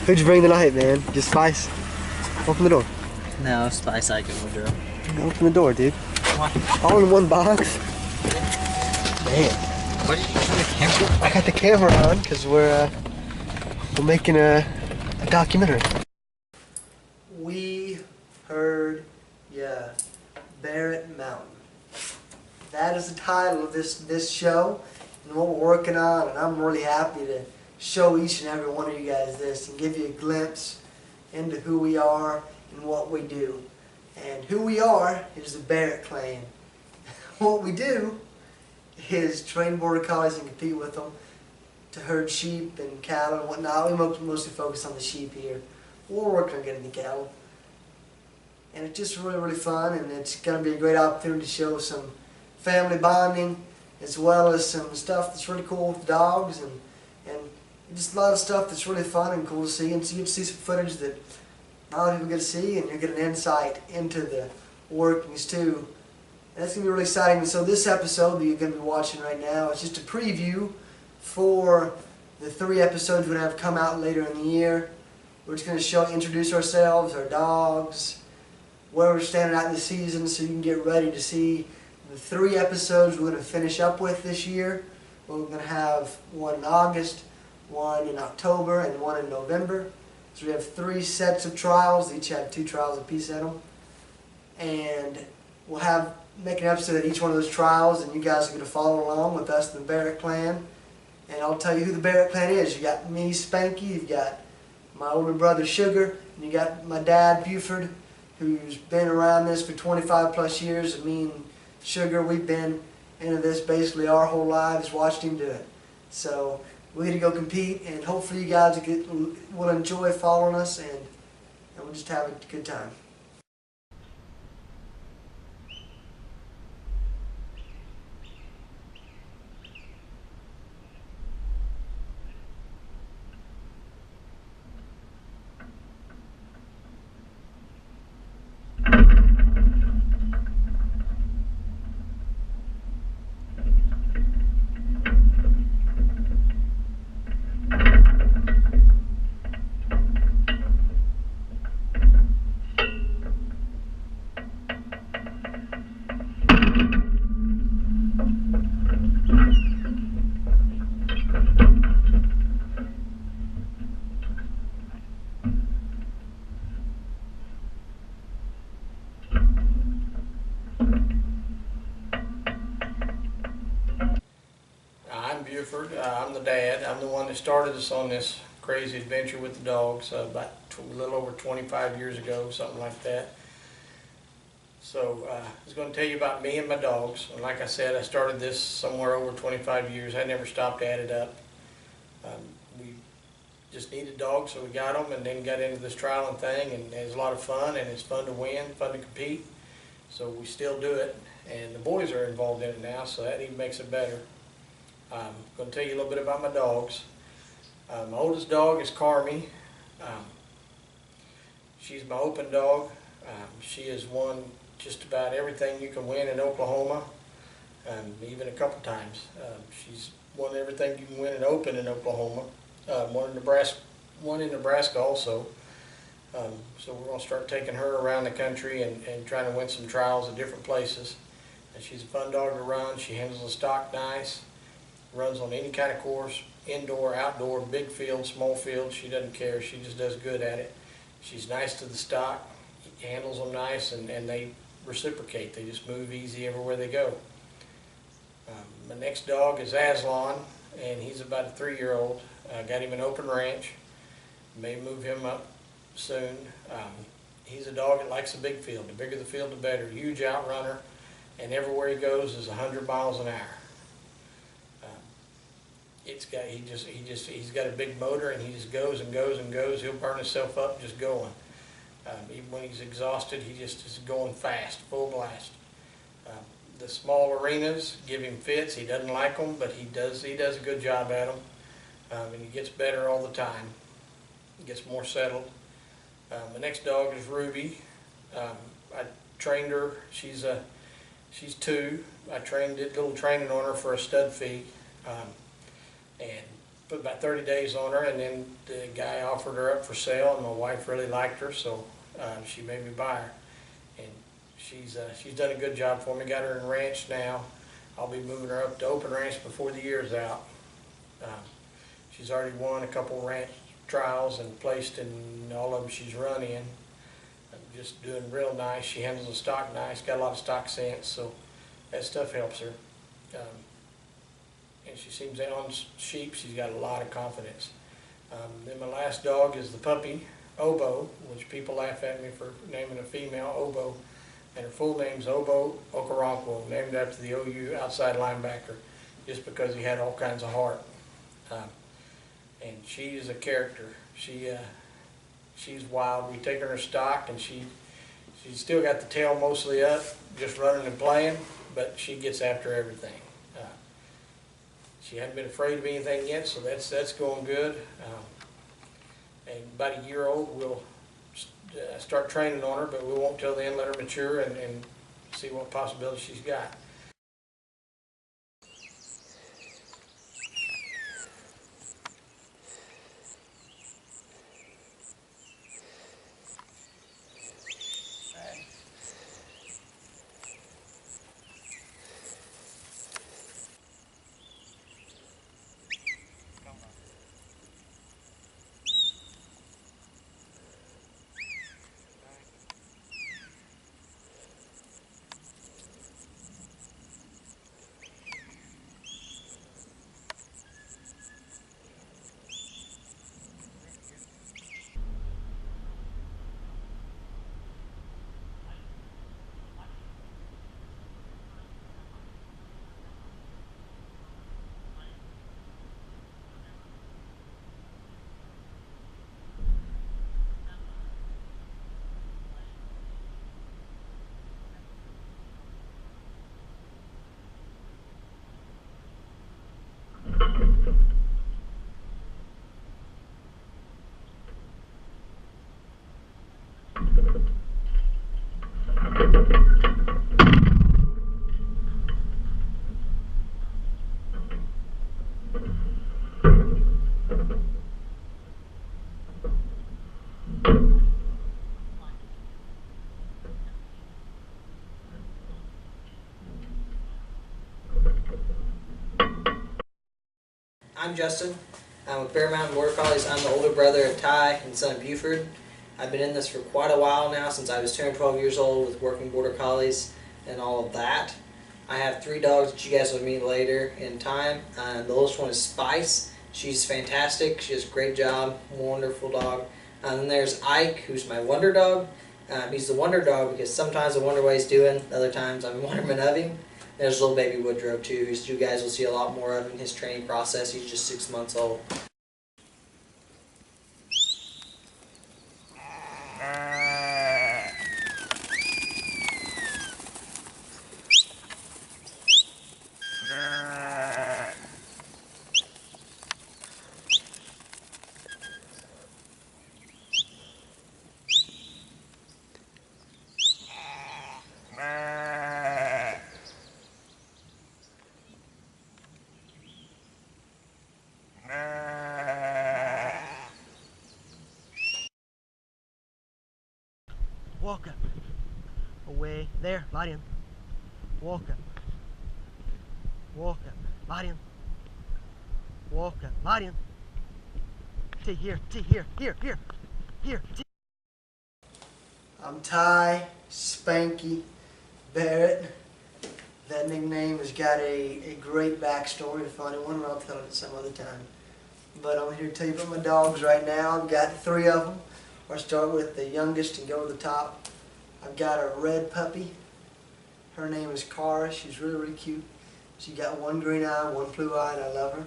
Who'd you bring tonight, man? Just Spice? Open the door. No, Spice I can withdraw. Open the door, dude. What? All in one box? Man. What are you using the camera? I got the camera on because we're making a documentary. We heard ya, Barrett Mountain. That is the title of this show and what we're working on, and I'm really happy to show each and every one of you guys this and give you a glimpse into who we are and what we do. And who we are is the Barrett Clan. What we do is train border collies and compete with them to herd sheep and cattle and whatnot. We mostly focus on the sheep here. We're working on getting the cattle. And it's just really, really fun, and it's going to be a great opportunity to show some family bonding as well as some stuff that's really cool with dogs and just a lot of stuff that's really fun and cool to see. And so you get to see some footage that not a lot of people get to see, and you get an insight into the workings too. And that's going to be really exciting. And so this episode that you're going to be watching right now is just a preview for the 3 episodes we're going to have come out later in the year. We're just going to introduce ourselves, our dogs, where we're standing out in the season, so you can get ready to see the 3 episodes we're going to finish up with this year. We're going to have one in August, one in October, and one in November. So we have 3 sets of trials. They each have 2 trials apiece at them. And we'll make an episode at each one of those trials, and you guys are going to follow along with us in the Barrett Clan. And I'll tell you who the Barrett Clan is. You got me, Spanky, you've got my older brother, Sugar, and you got my dad, Buford, who's been around this for 25 plus years. And me and Sugar, we've been into this basically our whole lives, watched him do it. So we're going to go compete, and hopefully you guys will enjoy following us, and we'll just have a good time. I'm Buford. I'm the dad. I'm the one that started us on this crazy adventure with the dogs about a little over 25 years ago, something like that. So I was going to tell you about me and my dogs. And like I said, I started this somewhere over 25 years. I never stopped at it up. We just needed dogs, so we got them, and then got into this trialing thing, and it was a lot of fun, and it's fun to win, fun to compete. So we still do it, and the boys are involved in it now, so that even makes it better. I'm going to tell you a little bit about my dogs. My oldest dog is Carmi. She's my open dog. She has won just about everything you can win in Oklahoma, even a couple times. She's won everything you can win in open in Oklahoma. One in Nebraska also. So we're going to start taking her around the country and trying to win some trials at different places. And she's a fun dog to run. She handles the stock nice. Runs on any kind of course, indoor, outdoor, big field, small field. She doesn't care. She just does good at it. She's nice to the stock, handles them nice, and they reciprocate. They just move easy everywhere they go. My next dog is Aslan, and he's about a 3-year-old. I got him an open ranch. May move him up soon. He's a dog that likes a big field. The bigger the field, the better. Huge outrunner, and everywhere he goes is 100 miles an hour. He's got a big motor, and he just goes and goes and goes. He'll burn himself up just going. Even when he's exhausted, he just is going fast, full blast. The small arenas give him fits. He doesn't like them, but he does a good job at them, and he gets better all the time. He gets more settled. The next dog is Ruby. I trained her. She's 2. I did a little training on her for a stud fee. And put about 30 days on her, and then the guy offered her up for sale, and my wife really liked her, so she made me buy her. And she's done a good job for me. Got her in ranch now. I'll be moving her up to open ranch before the year's out. She's already won a couple ranch trials and placed in all of them she's run in. Just doing real nice. She handles the stock nice, got a lot of stock sense, so that stuff helps her. And she seems on sheep, she's got a lot of confidence. Then my last dog is the puppy, Obo, which people laugh at me for naming a female Obo. And her full name's Obo Okoronkwo, named after the OU outside linebacker, just because he had all kinds of heart. And she is a character. She's wild. We take her in her stock, and she's still got the tail mostly up, just running and playing, but she gets after everything. She hadn't been afraid of anything yet, so that's going good. And about a year old, we'll start training on her, but we won't till then, let her mature and see what possibilities she's got. I'm Justin. I'm with Barrett Mountain Border Collies. I'm the older brother of Ty and son of Buford. I've been in this for quite a while now, since I was turned 12 years old with working Border Collies and all of that. I have 3 dogs that you guys will meet later in time. The oldest one is Spice. She's fantastic. She does a great job. Wonderful dog. And then there's Ike, who's my wonder dog. He's the wonder dog because sometimes I wonder what he's doing. Other times I'm in wonderment of him. There's little baby Woodrow too, who you guys will see a lot more of in his training process. He's just 6 months old. Walk up. Away. There. Lie down. Walk up. Walk up. Lie down. Walk up. Lie down. T here. T here. Here. Here. Here. T. I'm Ty Spanky Barrett. That nickname has got a great backstory, a funny one, and I'll tell it some other time. But I'm here to tell you about my dogs right now. I've got 3 of them. I'll start with the youngest and go to the top. I've got a red puppy. Her name is Cara. She's really, really cute. She got 1 green eye, 1 blue eye, and I love her.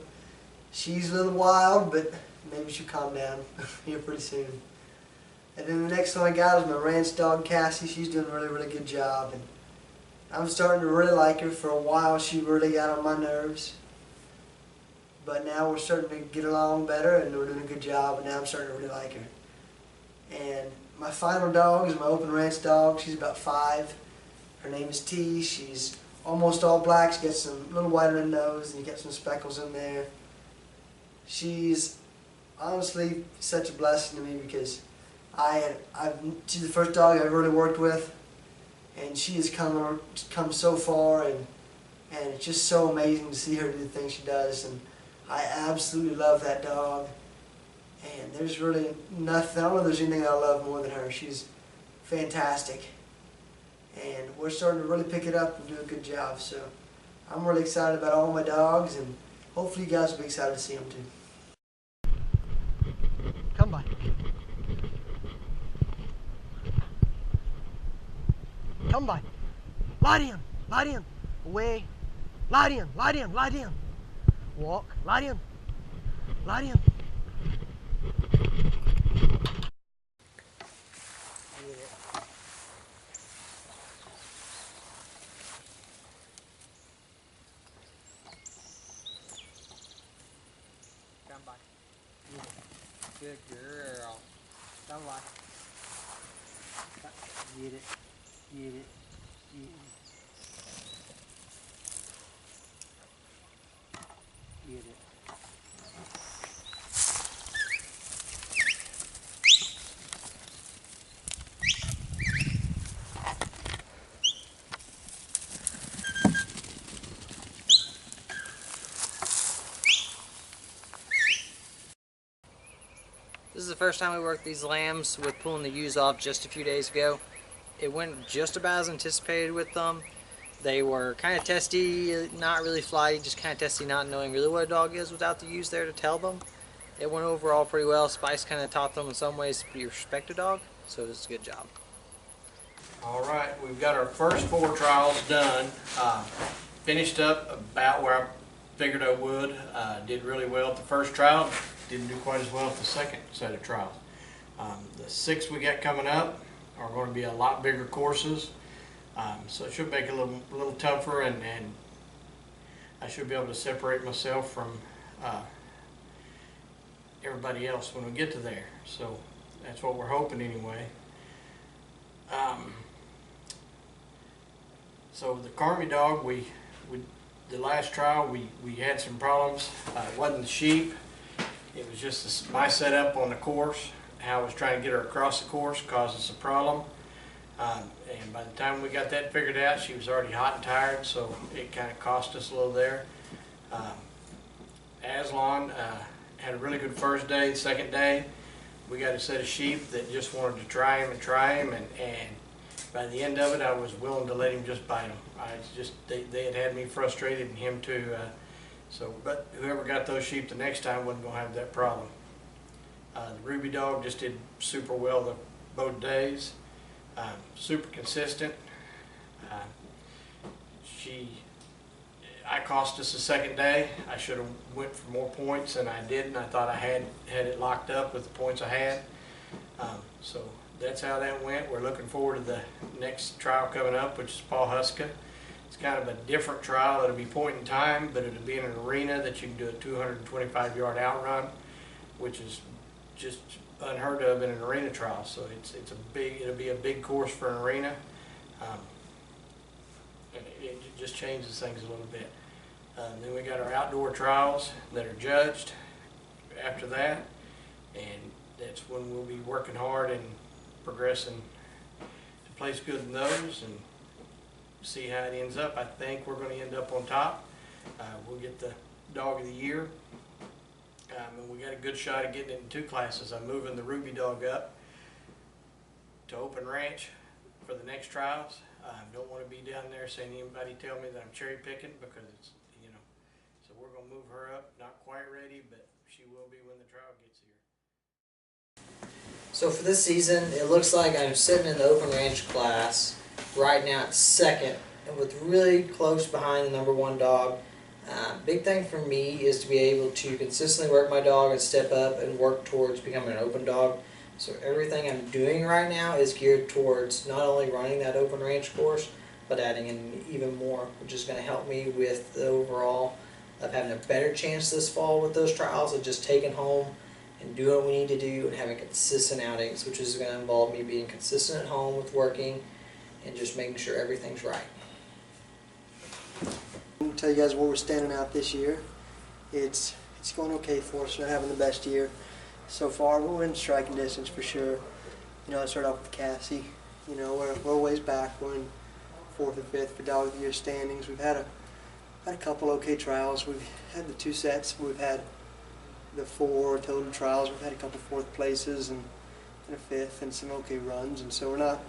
She's a little wild, but maybe she'll calm down here pretty soon. And then the next one I got is my ranch dog, Cassie. She's doing a really, really good job. And I'm starting to really like her. For a while, she really got on my nerves. But now we're starting to get along better, and we're doing a good job, and now I'm starting to really like her. And my final dog is my open ranch dog. She's about 5. Her name is T. She's almost all black. She got some little white on her nose, and you got some speckles in there. She's honestly such a blessing to me because she's the first dog I've really worked with, and she has come so far, and it's just so amazing to see her do the things she does, and I absolutely love that dog. And there's really nothing, I don't know if there's anything I love more than her. She's fantastic. And we're starting to really pick it up and do a good job. So I'm really excited about all my dogs, and hopefully you guys will be excited to see them too. Come by. Come by. Lie down. Lie down. Away. Lie down. Lie down. Lie down. Walk. Lie down. Lie down. Come by. Good girl. Come by. Get it. Get it. Get it. Get it. This is the first time we worked these lambs with pulling the ewes off just a few days ago. It went just about as anticipated with them. They were kind of testy, not really flighty, just kind of testy, not knowing really what a dog is without the ewes there to tell them. It went overall pretty well. Spice kind of taught them in some ways to respect a dog, so it's a good job. All right, we've got our first 4 trials done. Finished up about where I figured I would. Did really well at the first trial. Didn't do quite as well at the second set of trials. The 6 we got coming up are going to be a lot bigger courses. So it should make it a little tougher, and I should be able to separate myself from everybody else when we get to there. So that's what we're hoping anyway. So the Carmy dog, the last trial we had some problems. It wasn't the sheep. It was just my setup on the course. How I was trying to get her across the course caused us a problem. And by the time we got that figured out, she was already hot and tired, so it kind of cost us a little there. Aslan had a really good first day. The second day, we got a set of sheep that just wanted to try him, and by the end of it, I was willing to let him just bite them. They had me frustrated, and him too. But whoever got those sheep the next time wasn't going to have that problem. The Ruby dog just did super well both days. Super consistent. I cost us the second day. I should have went for more points, and I didn't. I thought I had it locked up with the points I had. So that's how that went. We're looking forward to the next trial coming up, which is Paul Huska. It's kind of a different trial. It'll be point in time, but it'll be in an arena that you can do a 225-yard outrun, which is just unheard of in an arena trial. So it'll be a big course for an arena. It just changes things a little bit. Then we got our outdoor trials that are judged after that, and that's when we'll be working hard and progressing to place good in those and see how it ends up. I think we're going to end up on top. We'll get the Dog of the Year. And we got a good shot at getting it in 2 classes. I'm moving the Ruby dog up to open ranch for the next trials. I don't want to be down there saying anybody tell me that I'm cherry picking, because it's, so we're going to move her up. Not quite ready, but she will be when the trial gets here. So for this season, it looks like I'm sitting in the open ranch class right now at second, and with really close behind the #1 dog. Big thing for me is to be able to consistently work my dog and step up and work towards becoming an open dog. So everything I'm doing right now is geared towards not only running that open ranch course, but adding in even more, which is going to help me with the overall of having a better chance this fall with those trials of just taking home and doing what we need to do and having consistent outings, which is going to involve me being consistent at home with working and just making sure everything's right. I'm going to tell you guys where we're standing out this year. It's it's going okay for us. We're not having the best year so far, but we're in striking distance for sure. You know, I started off with Cassie. You know, we're a ways back. We're in 4th or 5th for Dog of the Year standings. We've had a couple okay trials. We've had the 2 sets. We've had the 4 total trials. We've had a couple 4th places and a 5th and some okay runs. And so we're not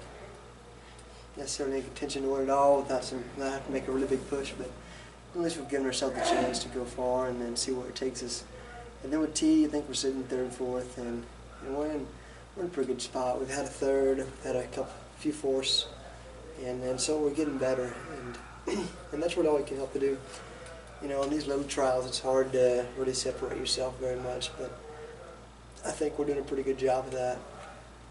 necessarily in contention to win it all without not having to make a really big push, but at least we've given ourselves a chance to go far and then see where it takes us. And then with T, I think we're sitting 3rd, 4th, and we're in a pretty good spot. We've had a 3rd, we've had a few 4ths, and so we're getting better, and that's what all we can help to do. You know, in these little trials, it's hard to really separate yourself very much, but I think we're doing a pretty good job of that.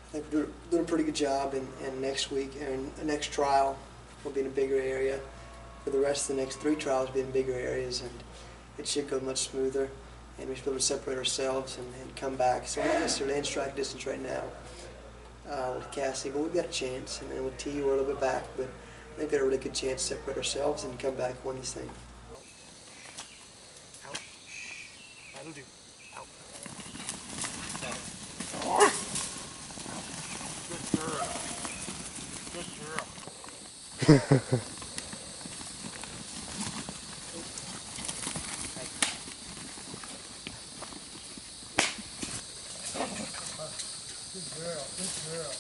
I think we're doing a pretty good job, and next week, and the next trial will be in a bigger area. For the rest of the next 3 trials will be in bigger areas, and it should go much smoother, and we should be able to separate ourselves and come back. So we're not necessarily in strike distance right now with Cassie, but we've got a chance, and then with T, we're a little bit back, but I think we've got a really good chance to separate ourselves and come back and win these things. Out. That'll do. Out. Good girl. Good girl. Good girl, good girl.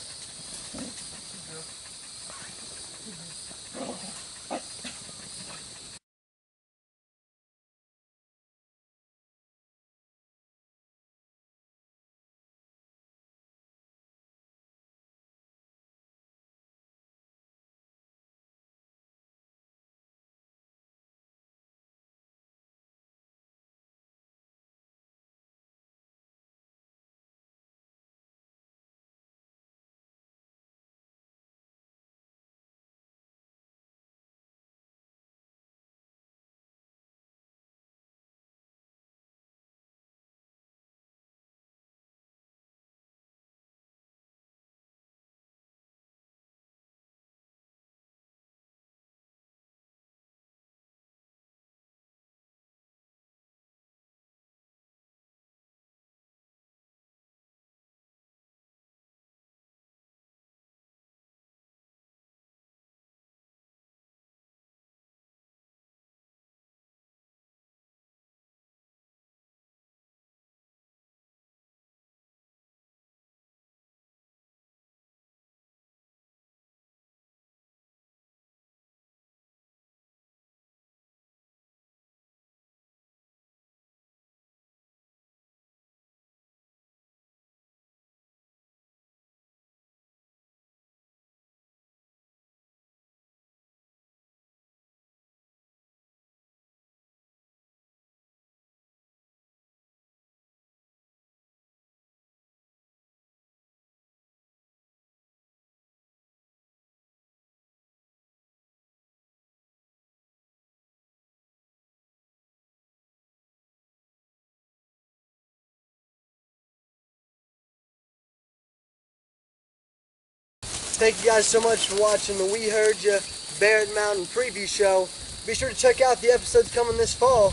Thank you guys so much for watching the We Heard Ya Barrett Mountain preview show. Be sure to check out the episodes coming this fall,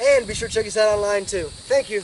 and be sure to check us out online too. Thank you.